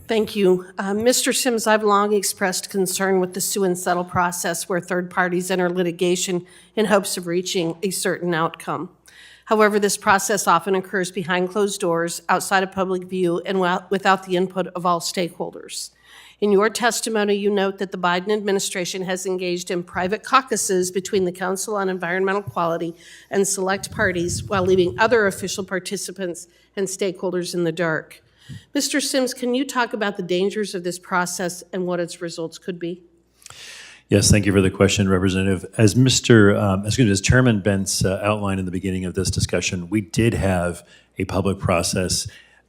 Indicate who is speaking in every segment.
Speaker 1: Thank you. Mr. Sims, I've long expressed concern with the sue and settle process where third parties enter litigation in hopes of reaching a certain outcome. However, this process often occurs behind closed doors, outside of public view, and without the input of all stakeholders. In your testimony, you note that the Biden administration has engaged in private caucuses between the Council on Environmental Quality and select parties while leaving other official participants and stakeholders in the dark. Mr. Sims, can you talk about the dangers of this process and what its results could be?
Speaker 2: Yes, thank you for the question, Representative. As Chairman Bentz outlined in the beginning of this discussion, we did have a public process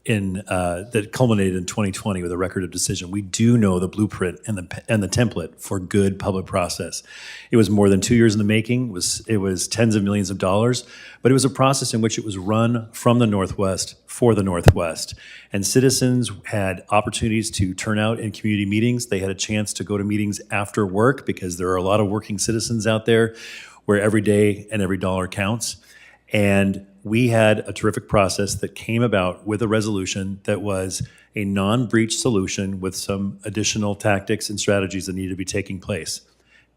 Speaker 2: that culminated in 2020 with a record of decision. We do know the blueprint and the template for good public process. It was more than 2 years in the making. It was tens of millions of dollars, but it was a process in which it was run from the Northwest for the Northwest. And citizens had opportunities to turn out in community meetings. They had a chance to go to meetings after work because there are a lot of working citizens out there where every day and every dollar counts. And we had a terrific process that came about with a resolution that was a non-breach solution with some additional tactics and strategies that needed to be taking place.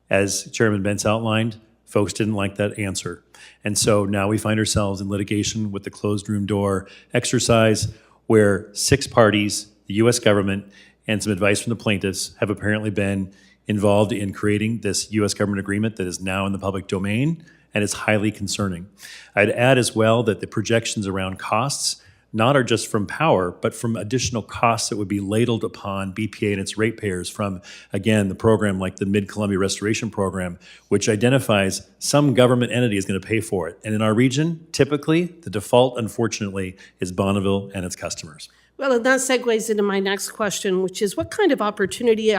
Speaker 2: As Chairman Bentz outlined, folks didn't like that answer. And so now we find ourselves in litigation with the closed room door exercise where 6 parties, the U.S. government, and some advice from the plaintiffs have apparently been involved in creating this U.S. government agreement that is now in the public domain, and it's highly concerning. I'd add as well that the projections around costs not are just from power, but from additional costs that would be ladled upon BPA and its ratepayers from, again, the program like the Mid-Columbia Restoration Program, which identifies some government entity is going to pay for it. And in our region, typically, the default, unfortunately, is Bonneville and its customers.
Speaker 1: Well, and that segues into my next question, which is what kind of opportunity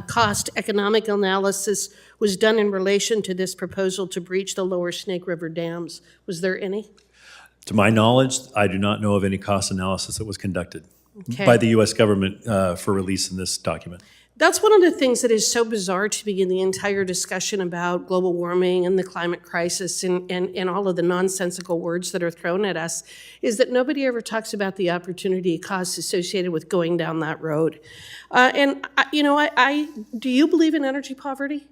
Speaker 1: cost economic analysis was done in relation to this proposal to breach the lower Snake River dams? Was there any?
Speaker 2: To my knowledge, I do not know of any cost analysis that was conducted
Speaker 1: by
Speaker 2: the U.S. government for release in this document.
Speaker 1: That's one of the things that is so bizarre to me in the entire discussion about global warming and the climate crisis and all of the nonsensical words that are thrown at us, is that nobody ever talks about the opportunity costs associated with going down that road. Do you believe in energy poverty?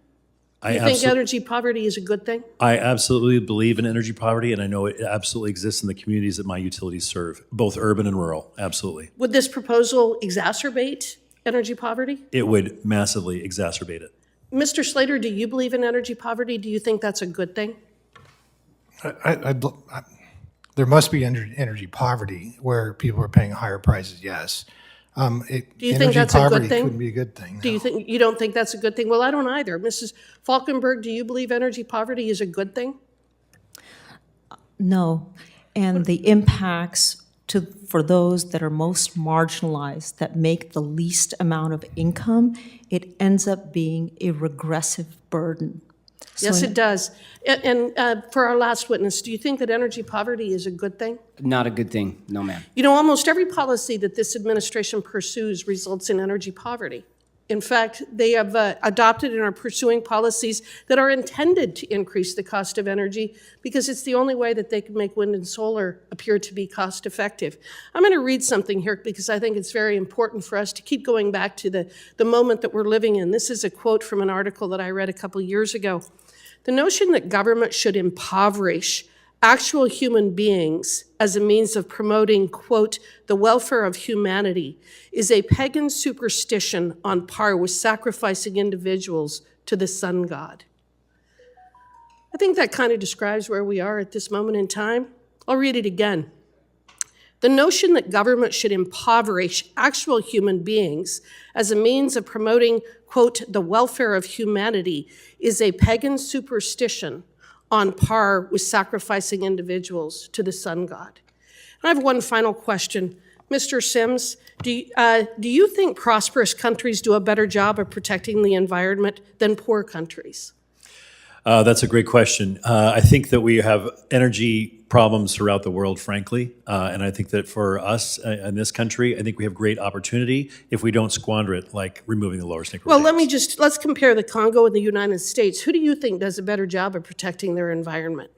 Speaker 1: Do you think energy poverty is a good thing?
Speaker 2: I absolutely believe in energy poverty, and I know it absolutely exists in the communities that my utilities serve, both urban and rural, absolutely.
Speaker 1: Would this proposal exacerbate energy poverty?
Speaker 2: It would massively exacerbate it.
Speaker 1: Mr. Slater, do you believe in energy poverty? Do you think that's a good thing?
Speaker 3: There must be energy poverty where people are paying higher prices, yes.
Speaker 1: Do you think that's a good thing?
Speaker 3: Wouldn't be a good thing. No.
Speaker 1: You don't think that's a good thing? Well, I don't either. Mrs. Falkenberg, do you believe energy poverty is a good thing?
Speaker 4: No, and the impacts for those that are most marginalized, that make the least amount of income, it ends up being a regressive burden.
Speaker 1: Yes, it does. And for our last witness, do you think that energy poverty is a good thing?
Speaker 5: Not a good thing, no ma'am.
Speaker 1: You know, almost every policy that this administration pursues results in energy poverty. In fact, they have adopted and are pursuing policies that are intended to increase the cost of energy because it's the only way that they can make wind and solar appear to be cost effective. I'm going to read something here because I think it's very important for us to keep going back to the moment that we're living in. This is a quote from an article that I read a couple years ago. The notion that government should impoverish actual human beings as a means of promoting, quote, the welfare of humanity is a pagan superstition on par with sacrificing individuals to the sun god. I think that kind of describes where we are at this moment in time. I'll read it again. The notion that government should impoverish actual human beings as a means of promoting, quote, the welfare of humanity is a pagan superstition on par with sacrificing individuals to the sun god. And I have one final question. Mr. Sims, do you think prosperous countries do a better job of protecting the environment than poor countries?
Speaker 2: That's a great question. I think that we have energy problems throughout the world, frankly. And I think that for us in this country, I think we have great opportunity if we don't squander it, like removing the lower Snake River dams.
Speaker 1: Let's compare the Congo and the United States. Who do you think does a better job of protecting their environment?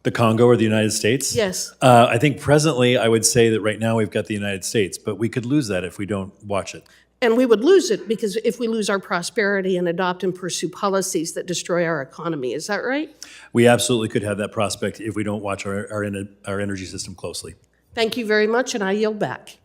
Speaker 2: The Congo or the United States?
Speaker 1: Yes.
Speaker 2: I think presently, I would say that right now we've got the United States, but we could lose that if we don't watch it.
Speaker 1: And we would lose it because if we lose our prosperity and adopt and pursue policies that destroy our economy. Is that right?
Speaker 2: We absolutely could have that prospect if we don't watch our energy system closely.
Speaker 1: Thank you very much, and I yield back.